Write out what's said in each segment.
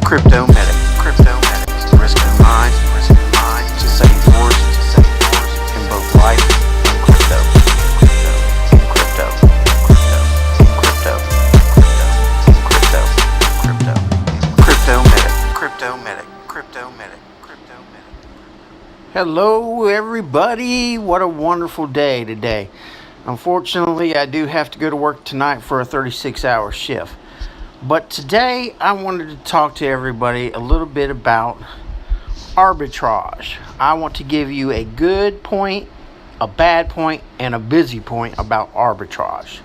Crypto medic, risk of mind, to save yours, in both life and crypto, crypto medic. Hello everybody, what a wonderful day today. Unfortunately, I do have to go to work tonight for a 36-hour shift. But today, I wanted to talk to everybody a little bit about arbitrage. I want to give you a good point, a bad point, and a busy point about arbitrage.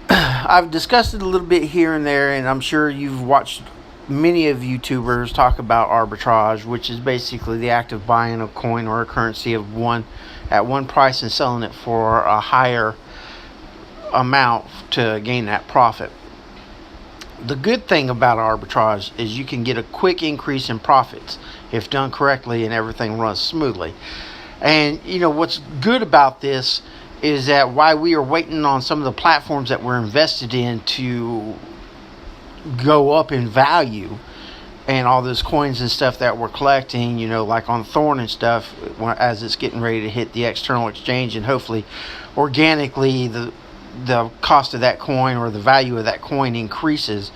I've discussed it a little bit here and there, and I'm sure you've watched many of YouTubers talk about arbitrage, which is basically the act of buying a coin or a currency at one price and selling it for a higher amount to gain that profit. The good thing about arbitrage is you can get a quick increase in profits if done correctly and everything runs smoothly. And you know what's good about this is that while we are waiting on some of the platforms that we're invested in to go up in value, and all those coins and stuff that we're collecting, you know, like on Thorn and stuff, as it's getting ready to hit the external exchange, and hopefully organically the cost of that coin or the value of that coin increases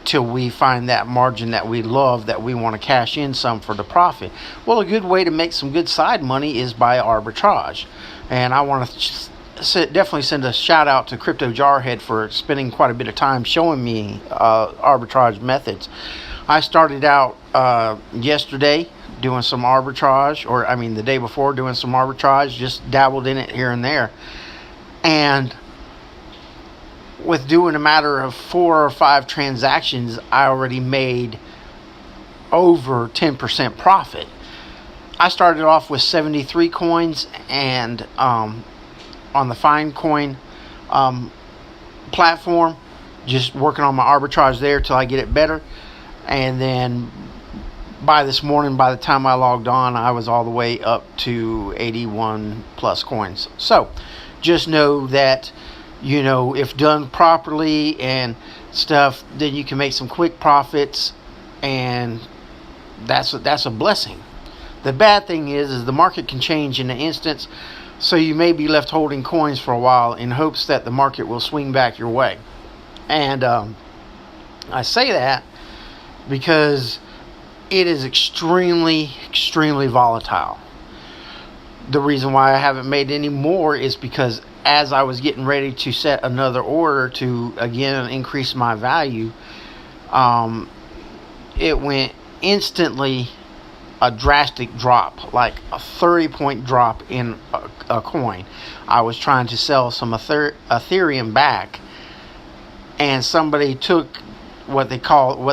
till we find that margin that we love, that we want to cash in some for the profit. Well, a good way to make some good side money is by arbitrage. And I want to definitely send a shout out to Crypto Jarhead for spending quite a bit of time showing me arbitrage methods. I started out yesterday doing some arbitrage, or I mean the day before doing some arbitrage, just dabbled in it here and there. And with doing a matter of 4 or 5 transactions, I already made over 10% profit. I started off with 73 coins, and on the Finecoin platform, just working on my arbitrage there till I get it better. And then by this morning, by the time I logged on, I was all the way up to 81 plus coins. So just know that, you know, if done properly and stuff, then you can make some quick profits, and that's a blessing. The bad thing is the market can change in an instant, so you may be left holding coins for a while in hopes that the market will swing back your way. And I say that because it is extremely volatile. The reason why I haven't made any more is because as I was getting ready to set another order to again increase my value, it went instantly a drastic drop, like a 30-point drop in a coin. I was trying to sell some Ethereum back, and somebody took what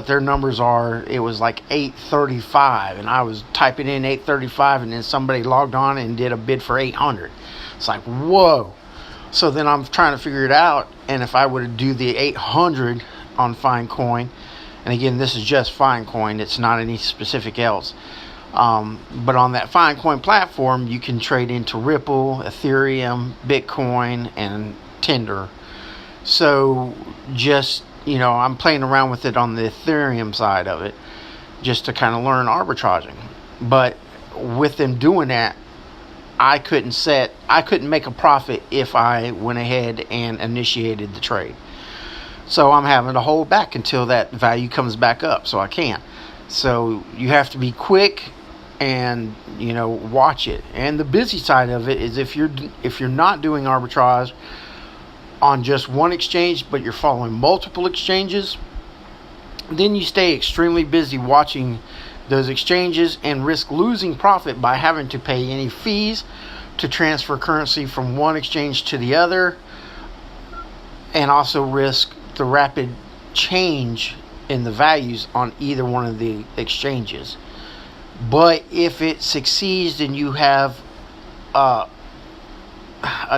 their numbers are. It was like 835, and I was typing in 835, and then somebody logged on and did a bid for 800. It's like, whoa. So then I'm trying to figure it out, and if I were to do the 800 on Finecoin, and again, this is just Finecoin, it's not any specific else, but on that Finecoin platform, you can trade into Ripple, Ethereum, Bitcoin, and Tinder. So just, you know, I'm playing around with it on the Ethereum side of it, just to kind of learn arbitraging. But with them doing that, I couldn't make a profit if I went ahead and initiated the trade. So I'm having to hold back until that value comes back up, so I can't. So you have to be quick and, you know, watch it. And the busy side of it is if you're not doing arbitrage on just one exchange, but you're following multiple exchanges, then you stay extremely busy watching those exchanges and risk losing profit by having to pay any fees to transfer currency from one exchange to the other, and also risk the rapid change in the values on either one of the exchanges. But if it succeeds and you have a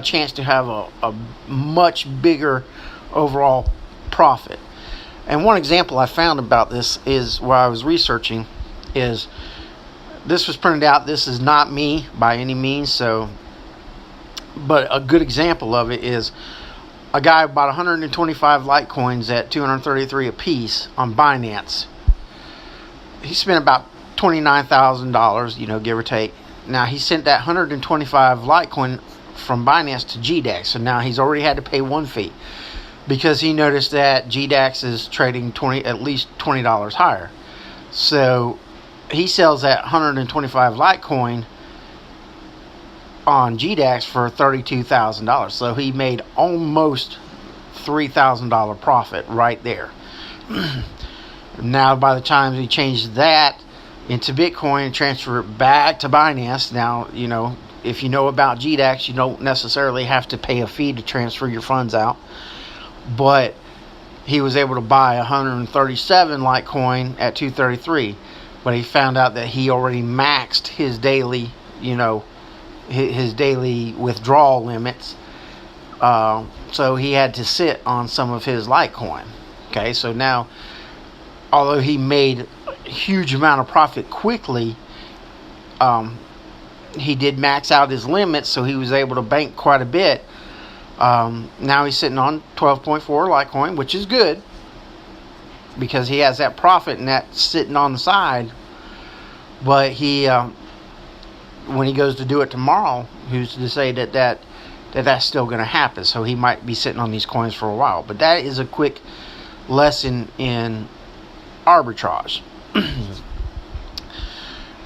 chance to have a much bigger overall profit. And one example I found about this is, while I was researching, is this was printed out. This is not me by any means, but a good example of it is a guy bought 125 Litecoins at 233 a piece on Binance, he spent about $29,000, give or take. Now he sent that 125 Litecoin from Binance to GDAX, so now he's already had to pay one fee because he noticed that GDAX is trading at least $20 higher. So he sells that 125 Litecoin on GDAX for $32,000. So he made almost $3,000 profit right there. Now, by the time he changed that into Bitcoin and transfer it back to Binance, now, if you know about GDAX, you don't necessarily have to pay a fee to transfer your funds out. But he was able to buy 137 Litecoin at 233. But he found out that he already maxed his daily, his daily withdrawal limits. So he had to sit on some of his Litecoin. Okay, so now, although he made a huge amount of profit quickly, he did max out his limits, so he was able to bank quite a bit. Now he's sitting on 12.4 Litecoin, which is good because he has that profit and that sitting on the side. But he, when he goes to do it tomorrow, who's to say that's still going to happen? So he might be sitting on these coins for a while. But that is a quick lesson in arbitrage.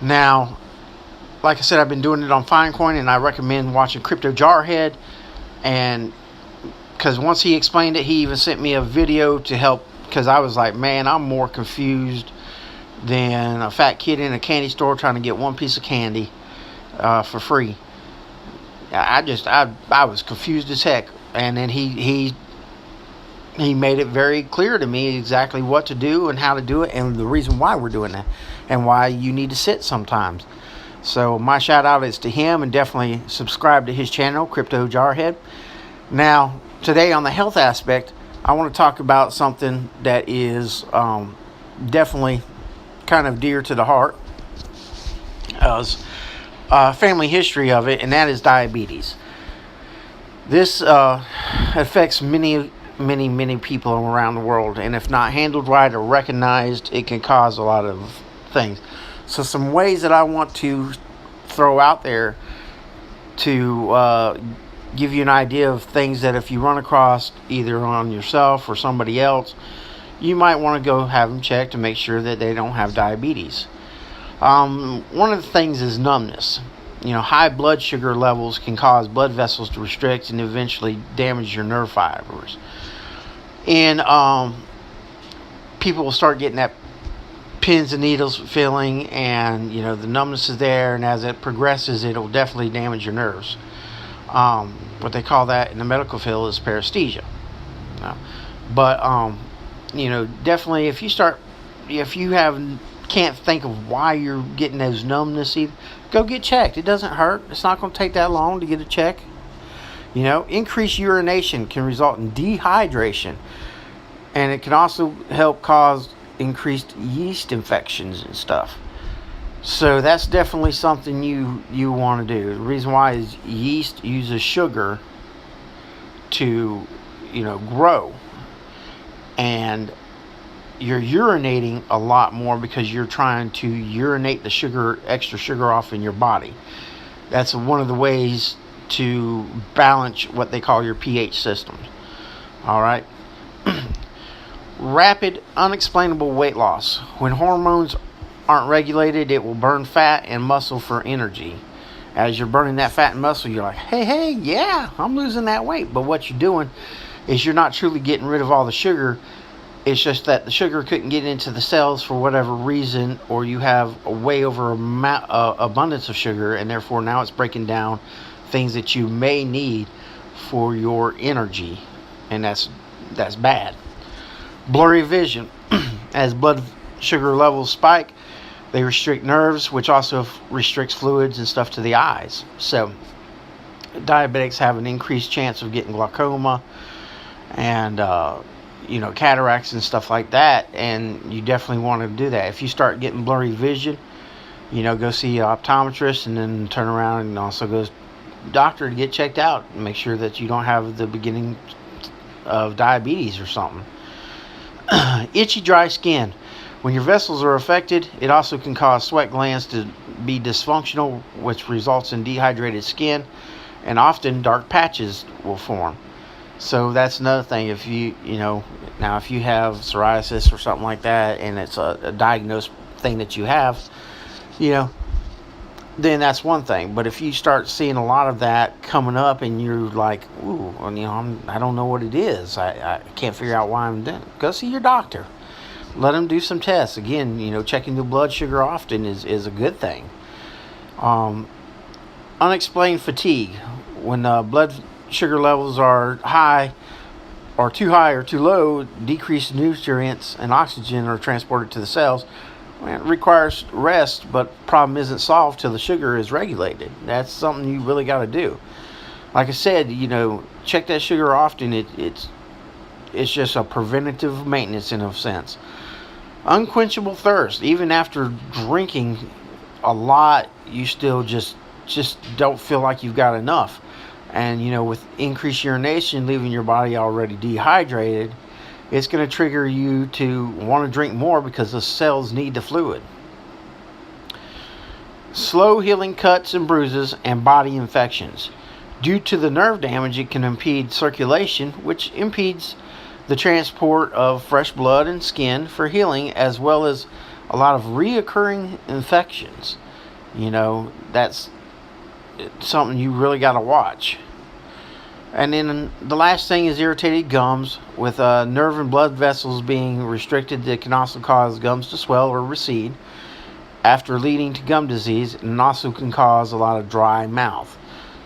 Now, like I said, I've been doing it on Finecoin, and I recommend watching Crypto Jarhead. And because once he explained it, he even sent me a video to help, because I was like, man, I'm more confused than a fat kid in a candy store trying to get one piece of candy for free. I was confused as heck. And then he made it very clear to me exactly what to do and how to do it, and the reason why we're doing that, and why you need to sit sometimes. So my shout out is to him, and definitely subscribe to his channel, Crypto Jarhead. Now, today on the health aspect, I want to talk about something that is definitely kind of dear to the heart, as family history of it, and that is diabetes. This affects many people around the world, and if not handled right or recognized, it can cause a lot of things. So some ways that I want to throw out there to give you an idea of things that if you run across either on yourself or somebody else, you might want to go have them checked to make sure that they don't have diabetes. One of the things is numbness. High blood sugar levels can cause blood vessels to restrict and eventually damage your nerve fibers. And people will start getting that pins and needles feeling, and the numbness is there, and as it progresses, it'll definitely damage your nerves. What they call that in the medical field is paresthesia. But definitely if you can't think of why you're getting those numbness, go get checked. It doesn't hurt. It's not going to take that long to get a check. Increased urination can result in dehydration, and it can also help cause increased yeast infections and stuff. So that's definitely something you want to do. The reason why is yeast uses sugar to grow, and you're urinating a lot more because you're trying to urinate the extra sugar off in your body. That's one of the ways to balance what they call your pH system. All right. Rapid, unexplainable weight loss. When hormones aren't regulated, it will burn fat and muscle for energy. As you're burning that fat and muscle, you're like, hey, yeah, I'm losing that weight. But what you're doing is you're not truly getting rid of all the sugar. It's just that the sugar couldn't get into the cells for whatever reason, or you have a way over abundance of sugar, and therefore now it's breaking down things that you may need for your energy, and that's bad. Blurry vision. As blood sugar levels spike, they restrict nerves, which also restricts fluids and stuff to the eyes. So diabetics have an increased chance of getting glaucoma and cataracts and stuff like that, and you definitely want to do that. If you start getting blurry vision, go see an optometrist, and then turn around and also go to the doctor to get checked out and make sure that you don't have the beginning of diabetes or something. Itchy, dry skin. When your vessels are affected, it also can cause sweat glands to be dysfunctional, which results in dehydrated skin, and often dark patches will form. So that's another thing. If if you have psoriasis or something like that, and it's a diagnosed thing that you have, then that's one thing. But if you start seeing a lot of that coming up, and you're like, ooh, I don't know what it is. I can't figure out why I'm doing it. Go see your doctor. Let them do some tests. Again, checking the blood sugar often is a good thing. Unexplained fatigue. When blood sugar levels are high, or too high or too low, decreased nutrients and oxygen are transported to the cells. It requires rest, but the problem isn't solved till the sugar is regulated. That's something you really got to do. Like I said, check that sugar often. It's just a preventative maintenance in a sense. Unquenchable thirst. Even after drinking a lot, you still just don't feel like you've got enough. And with increased urination, leaving your body already dehydrated, it's going to trigger you to want to drink more because the cells need the fluid. Slow healing cuts and bruises and body infections. Due to the nerve damage, it can impede circulation, which impedes the transport of fresh blood and skin for healing, as well as a lot of reoccurring infections. That's something you really got to watch. And then the last thing is irritated gums. With nerve and blood vessels being restricted, it can also cause gums to swell or recede, after leading to gum disease, and also can cause a lot of dry mouth.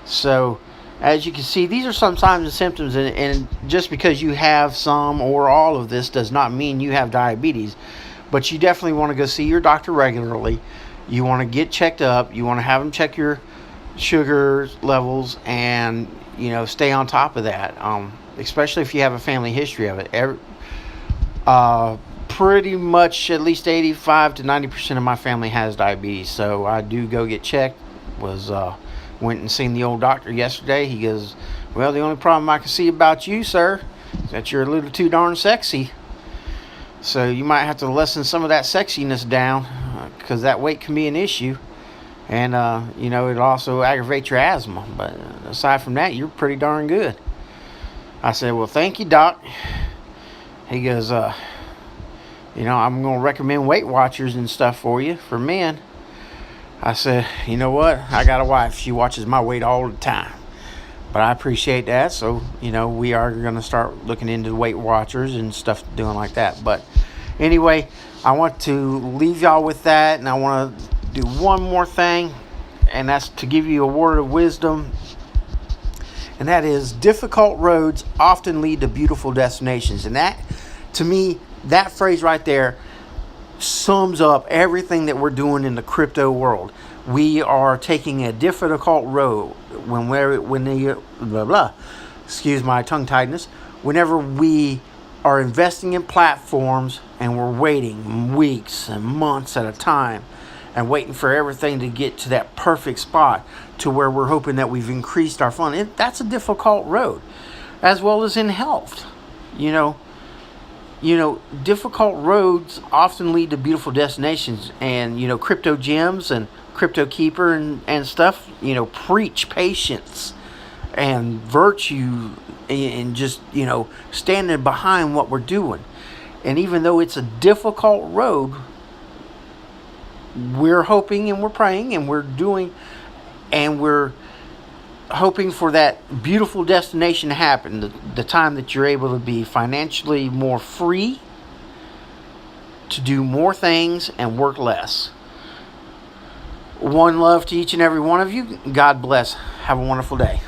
So, as you can see, these are some signs and symptoms, and just because you have some or all of this does not mean you have diabetes. But you definitely want to go see your doctor regularly. You want to get checked up. You want to have them check your sugar levels, and stay on top of that, especially if you have a family history of it. Pretty much at least 85 to 90% of my family has diabetes, so I do go get checked. Went and seen the old doctor yesterday. He goes, well, the only problem I can see about you, sir, is that you're a little too darn sexy. So you might have to lessen some of that sexiness down, because that weight can be an issue. And, it'll also aggravate your asthma. But aside from that, you're pretty darn good. I said, well, thank you, Doc. He goes, I'm going to recommend Weight Watchers and stuff for you, for men. I said, you know what? I got a wife. She watches my weight all the time. But I appreciate that. So, we are going to start looking into Weight Watchers and stuff doing like that. But anyway, I want to leave y'all with that. And I want to do one more thing, and that's to give you a word of wisdom, and that is, difficult roads often lead to beautiful destinations. And that, to me, that phrase right there sums up everything that we're doing in the crypto world. We are taking a difficult road excuse my tongue tidiness, whenever we are investing in platforms and we're waiting weeks and months at a time and waiting for everything to get to that perfect spot to where we're hoping that we've increased our fund. That's a difficult road, as well as in health. Difficult roads often lead to beautiful destinations. And, Crypto Gemz and Cryptoekeeper and stuff, preach patience and virtue and just, standing behind what we're doing. And even though it's a difficult road, we're hoping and we're praying and we're doing, and we're hoping for that beautiful destination to happen. The time that you're able to be financially more free, to do more things and work less. One love to each and every one of you. God bless. Have a wonderful day.